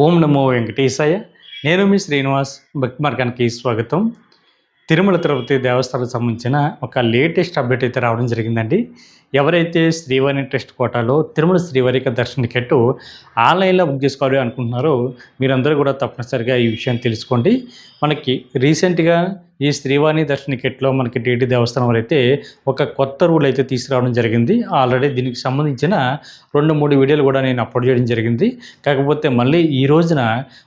ఓం నమో వెంకటేశాయ. నేను మీ శ్రీనివాస్. భక్తి మార్గానికి స్వాగతం. తిరుమల తిరుపతి దేవస్థానానికి సంబంధించిన ఒక లేటెస్ట్ అప్డేట్ అయితే రావడం జరిగిందండి. ఎవరైతే శ్రీవారి ట్రస్ట్ కోటాలో తిరుమల శ్రీవారి యొక్క దర్శన టికెట్ ఆన్లైన్లో బుక్ చేసుకోవాలి అనుకుంటున్నారో మీరందరూ కూడా తప్పనిసరిగా ఈ విషయాన్ని తెలుసుకోండి. మనకి రీసెంట్గా ఈ శ్రీవాణి దర్శన టికెట్లో మనకి టీటీ దేవస్థానం వారు అయితే ఒక కొత్త రూల్ అయితే తీసుకురావడం జరిగింది. ఆల్రెడీ దీనికి సంబంధించిన 2-3 వీడియోలు కూడా నేను అప్లోడ్ చేయడం జరిగింది. కాకపోతే మళ్ళీ ఈ రోజున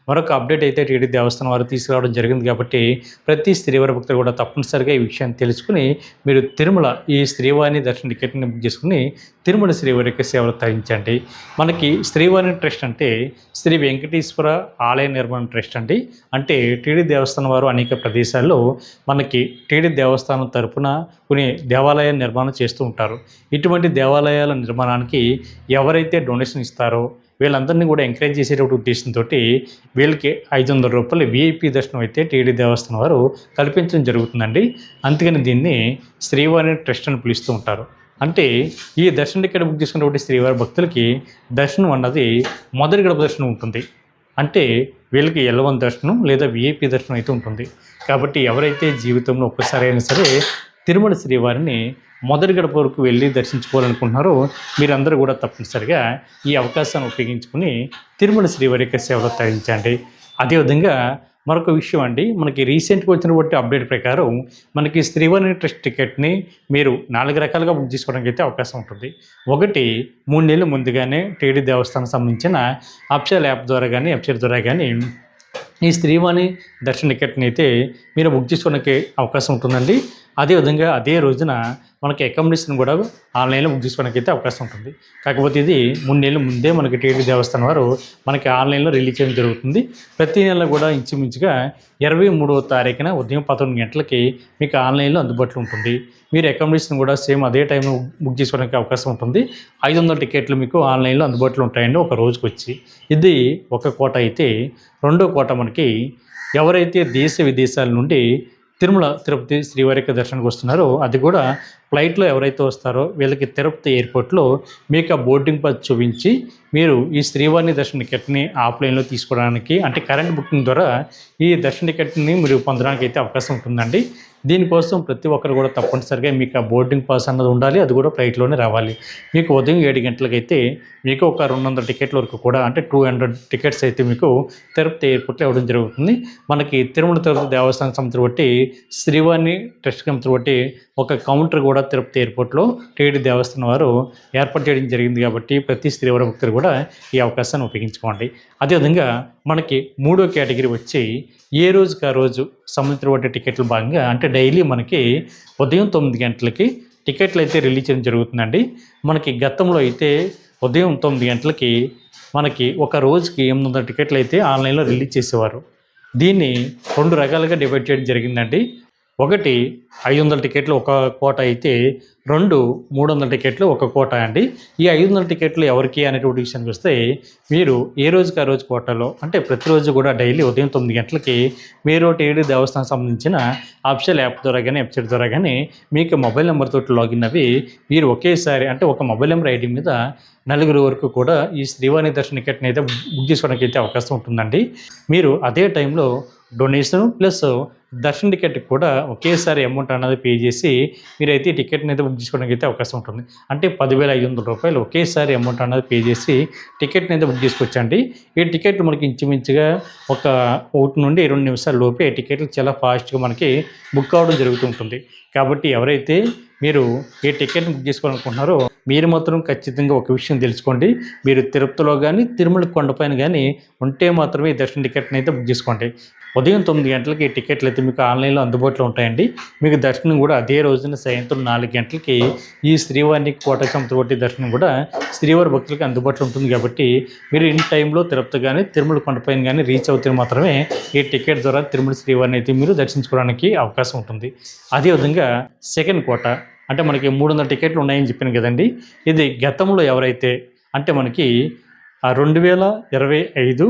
మరొక అప్డేట్ అయితే టీటీ దేవస్థానం వారు తీసుకురావడం జరిగింది. కాబట్టి ప్రతి శ్రీవారి భక్తులు కూడా తప్పనిసరిగా ఈ విషయాన్ని తెలుసుకుని మీరు తిరుమల ఈ శ్రీవాణి దర్శన టికెట్ని బుక్ చేసుకుని తిరుమల శ్రీవారి యొక్క సేవలు తరించండి. మనకి శ్రీవాణి ట్రస్ట్ అంటే శ్రీ వెంకటేశ్వర ఆలయ నిర్మాణ ట్రస్ట్ అండి. అంటే టీటీ దేవస్థానం వారు అనేక ప్రదేశాల్లో మనకి టీటీ దేవస్థానం తరపున కొన్ని దేవాలయ నిర్మాణం చేస్తూ ఉంటారు. ఇటువంటి దేవాలయాల నిర్మాణానికి ఎవరైతే డొనేషన్ ఇస్తారో వీళ్ళందరినీ కూడా ఎంకరేజ్ చేసేటువంటి ఉద్దేశంతో వీళ్ళకి 500 రూపాయలు విఐపి దర్శనం అయితే టీటీ దేవస్థానం వారు కల్పించడం జరుగుతుందండి. అందుకని దీన్ని శ్రీవారి ట్రస్ట్ అని పిలుస్తూ ఉంటారు. అంటే ఈ దర్శన టికెట్ బుక్ చేసుకున్నటువంటి శ్రీవారి భక్తులకి దర్శనం అన్నది మొదటి గడప దర్శనం ఉంటుంది. అంటే వీళ్ళకి L1 దర్శనం లేదా విఐపి దర్శనం అయితే ఉంటుంది. కాబట్టి ఎవరైతే జీవితంలో ఒక్కసారి అయినా సరే తిరుమల శ్రీవారిని మొదటి గడప వరకు వెళ్ళి దర్శించుకోవాలనుకుంటున్నారో మీరందరూ కూడా తప్పనిసరిగా ఈ అవకాశాన్ని ఉపయోగించుకుని తిరుమల శ్రీవారి యొక్క సేవలు తరించండి. అదేవిధంగా మరొక విషయం అండి, మనకి రీసెంట్గా వచ్చినటువంటి అప్డేట్ ప్రకారం మనకి శ్రీవారి ట్రస్ట్ టికెట్ని మీరు 4 రకాలుగా బుక్ చేసుకోవడానికి అయితే అవకాశం ఉంటుంది. ఒకటి 3 నెలలు ముందుగానే టీటీ దేవస్థానం సంబంధించిన అఫీషియల్ యాప్ ద్వారా కానీ వెబ్సైట్ ద్వారా కానీ ఈ శ్రీవాణి దర్శన టికెట్ని అయితే మీరు బుక్ చేసుకోవడానికి అవకాశం ఉంటుందండి. అదేవిధంగా అదే రోజున మనకి అకామిడేషన్ కూడా ఆన్లైన్లో బుక్ చేసుకోవడానికి అయితే అవకాశం ఉంటుంది. కాకపోతే ఇది 3 నెలల ముందే మనకి టీటీ దేవస్థానం వారు మనకి ఆన్లైన్లో రిలీజ్ చేయడం జరుగుతుంది. ప్రతి నెల కూడా ఇంచుమించుగా 23వ తారీఖున ఉదయం 11 గంటలకి మీకు ఆన్లైన్లో అందుబాటులో ఉంటుంది. మీరు అకామిడేషన్ కూడా సేమ్ అదే టైంలో బుక్ చేసుకోవడానికి అవకాశం ఉంటుంది. 500 టికెట్లు మీకు ఆన్లైన్లో అందుబాటులో ఉంటాయండి ఒక రోజుకి వచ్చి. ఇది ఒక కోట అయితే. రెండో కోట మనకి ఎవరైతే దేశ విదేశాల నుండి తిరుమల తిరుపతి శ్రీవారి యొక్క దర్శనానికి వస్తున్నారో అది కూడా ఫ్లైట్లో ఎవరైతే వస్తారో వీళ్ళకి తిరుపతి ఎయిర్పోర్ట్లో మీకు ఆ బోర్డింగ్ పాస్ చూపించి మీరు ఈ శ్రీవారిని దర్శన టికెట్ని ఆఫ్లైన్లో తీసుకోవడానికి అంటే కరెంట్ బుకింగ్ ద్వారా ఈ దర్శన టికెట్ని మీరు పొందడానికి అయితే అవకాశం ఉంటుందండి. దీనికోసం ప్రతి ఒక్కరు కూడా తప్పనిసరిగా మీకు ఆ బోర్డింగ్ పాస్ అన్నది ఉండాలి. అది కూడా ఫ్లైట్లోనే రావాలి. మీకు ఉదయం 7 గంటలకైతే మీకు ఒక 200 టికెట్ల వరకు కూడా అంటే 200 టికెట్స్ అయితే మీకు తిరుపతి ఎయిర్పోర్ట్లో ఇవ్వడం జరుగుతుంది. మనకి తిరుమల తిరుపతి దేవస్థానం సంస్థ బట్టి శ్రీవారిని ట్రస్ట్ సంస్థ బట్టి ఒక కౌంటర్ కూడా తిరుపతి ఎయిర్పోర్ట్లో టీటీ దేవస్థానం వారు ఏర్పాటు చేయడం జరిగింది. కాబట్టి ప్రతి శ్రీవారి భక్తులు కూడా ఈ అవకాశాన్ని ఉపయోగించుకోండి. అదేవిధంగా మనకి 3వ కేటగిరీ వచ్చి ఏ రోజుకి ఆ రోజు సంబంధించిన టికెట్లు భాగంగా అంటే డైలీ మనకి ఉదయం 9 గంటలకి టికెట్లు అయితే రిలీజ్ చేయడం జరుగుతుందండి. మనకి గతంలో అయితే ఉదయం 9 గంటలకి మనకి ఒక రోజుకి 800 టికెట్లు అయితే ఆన్లైన్లో రిలీజ్ చేసేవారు. దీన్ని 2 రకాలుగా డివైడ్ చేయడం జరిగిందండి. ఒకటి 500 టికెట్లు ఒక కోట అయితే 2 300 టికెట్లు ఒక కోట అండి. ఈ 500 టికెట్లు ఎవరికి అనేటువంటి విషయానికి వస్తే మీరు ఏ రోజుకి ఆ రోజు కోటాలో అంటే ప్రతిరోజు కూడా డైలీ ఉదయం 9 గంటలకి మీరు టీటీ దేవస్థానం సంబంధించిన అఫీషియల్ యాప్ ద్వారా కానీ వెబ్సైట్ ద్వారా కానీ మీకు మొబైల్ నెంబర్ తోటి లాగిన్ అవి మీరు ఒకేసారి అంటే ఒక మొబైల్ నెంబర్ ఐడి మీద 4 వరకు కూడా ఈ శ్రీవాణి దర్శన టికెట్ని అయితే బుక్ చేసుకోవడానికి అయితే అవకాశం ఉంటుందండి. మీరు అదే టైంలో డొనేషన్ ప్లస్ దర్శన టికెట్ కూడా ఒకేసారి అమౌంట్ అన్నది పే చేసి మీరైతే టికెట్ని అయితే బుక్ చేసుకోవడానికి అయితే అవకాశం ఉంటుంది. అంటే 10,500 రూపాయలు ఒకేసారి అమౌంట్ అన్నది పే చేసి టికెట్ని అయితే బుక్ చేసుకోవచ్చండి. ఈ టికెట్ మనకి ఇంచుమించుగా ఒక 1 నుండి 2 నిమిషాల లోపే టికెట్లు చాలా ఫాస్ట్గా మనకి బుక్ అవ్వడం జరుగుతూ ఉంటుంది. కాబట్టి ఎవరైతే మీరు ఏ టికెట్ని బుక్ చేసుకోవాలనుకుంటున్నారో మీరు మాత్రం ఖచ్చితంగా ఒక విషయం తెలుసుకోండి. మీరు తిరుపతిలో కానీ తిరుమల కొండపైన కానీ ఉంటే మాత్రమే ఈ దర్శన టికెట్ని అయితే బుక్ చేసుకోండి. ఉదయం 9 గంటలకి టికెట్లు అయితే మీకు ఆన్లైన్లో అందుబాటులో ఉంటాయండి. మీకు దర్శనం కూడా అదే రోజున సాయంత్రం 4 గంటలకి ఈ శ్రీవారిని కోట సంతటి దర్శనం కూడా శ్రీవారి భక్తులకి అందుబాటులో ఉంటుంది. కాబట్టి మీరు ఇన్ టైంలో తిరుపతి కానీ తిరుమల కొండపైన కానీ రీచ్ అవుతే మాత్రమే ఈ టికెట్ ద్వారా తిరుమల శ్రీవారిని అయితే మీరు దర్శించుకోవడానికి అవకాశం ఉంటుంది. అదేవిధంగా సెకండ్ కోట అంటే మనకి 300 టికెట్లు ఉన్నాయని చెప్పాను కదండి. ఇది గతంలో ఎవరైతే అంటే మనకి 2025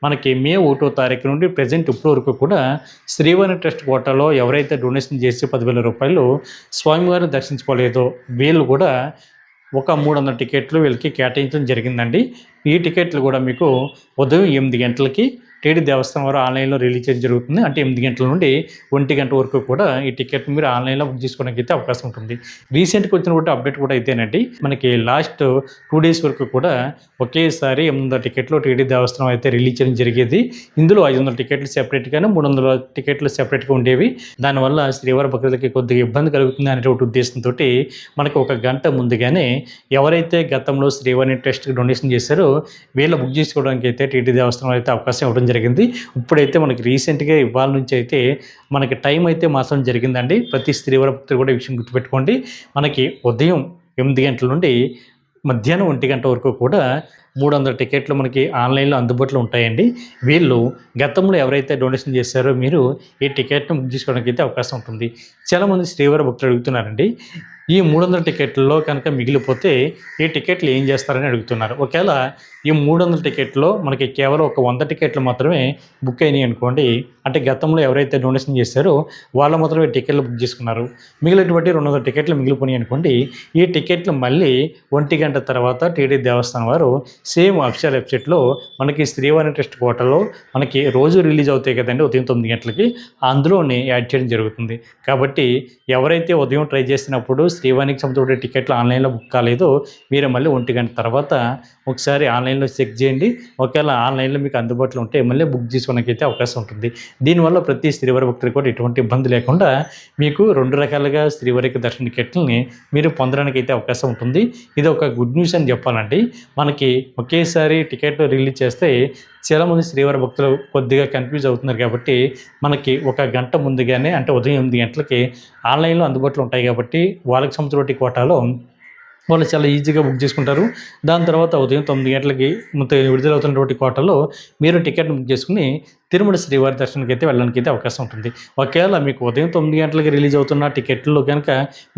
మనకి మే 1వ తారీఖు నుండి ప్రజెంట్ ఇప్పటి వరకు కూడా శ్రీవారి ట్రస్ట్ కోటాలో ఎవరైతే డొనేషన్ చేసి 10,000 రూపాయలు స్వామివారిని దర్శించుకోలేదో వీళ్ళు కూడా ఒక 300 టికెట్లు వీళ్ళకి కేటాయించడం జరిగిందండి. ఈ టికెట్లు కూడా మీకు ఉదయం 8 గంటలకి టీటీ దేవస్థానం వారు ఆన్లైన్లో రిలీజ్ చేయడం జరుగుతుంది. అంటే 8 గంటల నుండి 1 గంట వరకు కూడా ఈ టికెట్ మీరు ఆన్లైన్లో బుక్ చేసుకోవడానికి అయితే అవకాశం ఉంటుంది. రీసెంట్గా వచ్చినటువంటి అప్డేట్ కూడా అయితేనండి, మనకి లాస్ట్ 2 డేస్ వరకు కూడా ఒకేసారి 800 టికెట్లు టీటీ దేవస్థానం అయితే రిలీజ్ చేయడం జరిగేది. ఇందులో 500 టికెట్లు సెపరేట్గాను, 300 టికెట్లు సెపరేట్గా ఉండేవి. దానివల్ల శ్రీవారి భక్తులకి కొద్దిగా ఇబ్బంది కలుగుతుంది అనేటువంటి ఉద్దేశంతో మనకి 1 గంట ముందుగానే ఎవరైతే గతంలో శ్రీవారిని ట్రస్ట్కి డొనేషన్ చేశారో వీళ్ళ బుక్ చేసుకోవడానికి అయితే టీటీ దేవస్థానం అయితే అవకాశం ఇవ్వడం జరిగింది. ఇప్పుడైతే మనకి రీసెంట్గా ఇవాళ నుంచి అయితే మనకి టైం అయితే మార్చడం జరిగిందండి. ప్రతి శ్రీవారి భక్తులు కూడా ఈ విషయం గుర్తుపెట్టుకోండి. మనకి ఉదయం 8 గంటల నుండి మధ్యాహ్నం 1 గంట వరకు కూడా 300 టికెట్లు మనకి ఆన్లైన్లో అందుబాటులో ఉంటాయండి. వీళ్ళు గతంలో ఎవరైతే డొనేషన్ చేశారో మీరు ఈ టికెట్ను బుక్ చేసుకోవడానికి అయితే అవకాశం ఉంటుంది. చాలామంది శ్రీవారి భక్తులు అడుగుతున్నారండి, ఈ 300 టికెట్లలో కనుక మిగిలిపోతే ఈ టికెట్లు ఏం చేస్తారని అడుగుతున్నారు. ఒకవేళ ఈ 300 టికెట్లో మనకి కేవలం ఒక 100 టికెట్లు మాత్రమే బుక్ అయినాయి అనుకోండి, అంటే గతంలో ఎవరైతే డొనేషన్ చేశారో వాళ్ళు మాత్రమే టికెట్లు బుక్ చేసుకున్నారు, మిగిలినటువంటి 200 టికెట్లు మిగిలిపోయినాయి అనుకోండి, ఈ టికెట్లు మళ్ళీ 1 గంట తర్వాత టీటీ దేవస్థానం వారు సేమ్ అఫీషియల్ వెబ్సైట్లో మనకి శ్రీవారి ట్రస్ట్ పోర్టల్లో మనకి రోజు రిలీజ్ అవుతాయి కదండి ఉదయం 9 గంటలకి, అందులోనే యాడ్ చేయడం జరుగుతుంది. కాబట్టి ఎవరైతే ఉదయం ట్రై చేసినప్పుడు శ్రీవారికి సంబంధించిన టికెట్లు ఆన్లైన్లో బుక్ కాలేదో మీరు మళ్ళీ 1 గంట తర్వాత ఒకసారి ఆన్లైన్లో చెక్ చేయండి. ఒకవేళ ఆన్లైన్లో మీకు అందుబాటులో ఉంటే మళ్ళీ బుక్ చేసుకోవడానికి అయితే అవకాశం ఉంటుంది. దీనివల్ల ప్రతి శ్రీవారి భక్తులకు కూడా ఎటువంటి ఇబ్బంది లేకుండా మీకు 2 రకాలుగా శ్రీవారికి దర్శన టికెట్లని మీరు పొందడానికి అయితే అవకాశం ఉంటుంది. ఇది ఒక గుడ్ న్యూస్ అని చెప్పాలండి. మనకి ఒకేసారి టికెట్ రిలీజ్ చేస్తే చాలామంది శ్రీవారి భక్తులు కొద్దిగా కన్ఫ్యూజ్ అవుతున్నారు. కాబట్టి మనకి 1 గంట ముందుగానే, అంటే ఉదయం 8 గంటలకి ఆన్లైన్లో అందుబాటులో ఉంటాయి కాబట్టి వాళ్ళకి సంబంధించిన కోటాలో వాళ్ళు చాలా ఈజీగా బుక్ చేసుకుంటారు. దాని తర్వాత ఉదయం 9 గంటలకి విడుదలవుతున్నటువంటి కోటాలో మీరు టికెట్ బుక్ చేసుకుని తిరుమల శ్రీవారి దర్శనానికి అయితే వెళ్ళడానికి అయితే అవకాశం ఉంటుంది. ఒకవేళ మీకు ఉదయం 9 గంటలకి రిలీజ్ అవుతున్న టికెట్లో కనుక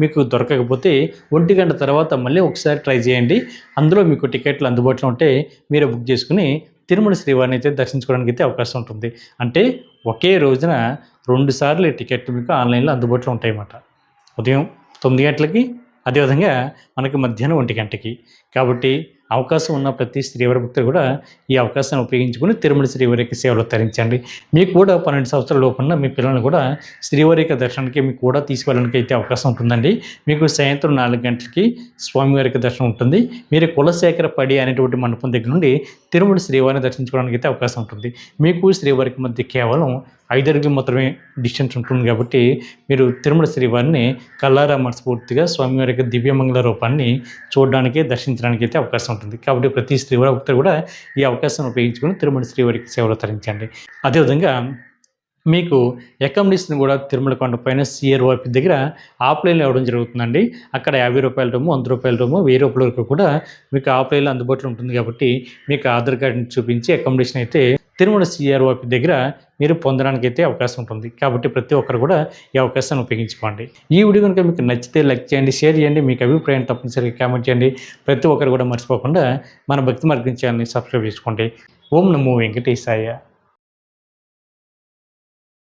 మీకు దొరకకపోతే 1 గంట తర్వాత మళ్ళీ ఒకసారి ట్రై చేయండి. అందులో మీకు టికెట్లు అందుబాటులో ఉంటే మీరు బుక్ చేసుకుని తిరుమల శ్రీవారిని అయితే దర్శించుకోవడానికి అయితే అవకాశం ఉంటుంది. అంటే ఒకే రోజున 2 సార్లు టికెట్లు మీకు ఆన్లైన్లో అందుబాటులో ఉంటాయన్నమాట. ఉదయం 9 గంటలకి, అదేవిధంగా మనకి మధ్యాహ్నం 1 గంటకి. కాబట్టి అవకాశం ఉన్న ప్రతి శ్రీవారి భక్తులు కూడా ఈ అవకాశాన్ని ఉపయోగించుకుని తిరుమల శ్రీవారికి సేవలు తరించండి. మీకు కూడా 12 సంవత్సరాల లోపల మీ పిల్లల్ని కూడా శ్రీవారి దర్శనానికి మీకు కూడా తీసుకెళ్ళడానికి అయితే అవకాశం ఉంటుందండి. మీకు సాయంత్రం 4 గంటలకి స్వామివారికి దర్శనం ఉంటుంది. మీరు కులశేఖర పడి అనేటువంటి మండపం దగ్గర నుండి తిరుమల శ్రీవారిని దర్శించుకోవడానికి అయితే అవకాశం ఉంటుంది. మీకు శ్రీవారికి మధ్య కేవలం 5 అడుగులు మాత్రమే డిస్టెన్స్ ఉంటుంది. కాబట్టి మీరు తిరుమల శ్రీవారిని కల్లారా మనస్ఫూర్తిగా స్వామివారికి దివ్యమంగళ రూపాన్ని చూడడానికి, దర్శించడానికి అయితే అవకాశం ఉంటుంది. కాబట్టి ప్రతి శ్రీవారి భక్తులు కూడా ఈ అవకాశాన్ని ఉపయోగించుకొని తిరుమల శ్రీవారికి సేవలు తరించండి. అదేవిధంగా మీకు అకామిడేషన్ కూడా తిరుమల కొండపైన CROP దగ్గర ఆఫ్లైన్లో ఇవ్వడం జరుగుతుందండి. అక్కడ ₹50 రూము, ₹100 రూము, ₹1000 వరకు కూడా మీకు ఆఫ్లైన్లో అందుబాటులో ఉంటుంది. కాబట్టి మీకు ఆధార్ కార్డుని చూపించి అకామిడేషన్ అయితే తిరుమల CROP దగ్గర మీరు పొందడానికి అయితే అవకాశం ఉంటుంది. కాబట్టి ప్రతి ఒక్కరు కూడా ఈ అవకాశాన్ని ఉపయోగించుకోండి. ఈ వీడియో కనుక మీకు నచ్చితే లైక్ చేయండి, షేర్ చేయండి, మీకు అభిప్రాయాన్ని తప్పనిసరిగా కామెంట్ చేయండి. ప్రతి ఒక్కరు కూడా మర్చిపోకుండా మన భక్తి మార్గం ఛానల్ని సబ్స్క్రైబ్ చేసుకోండి. ఓం నమో వెంకటేశాయ.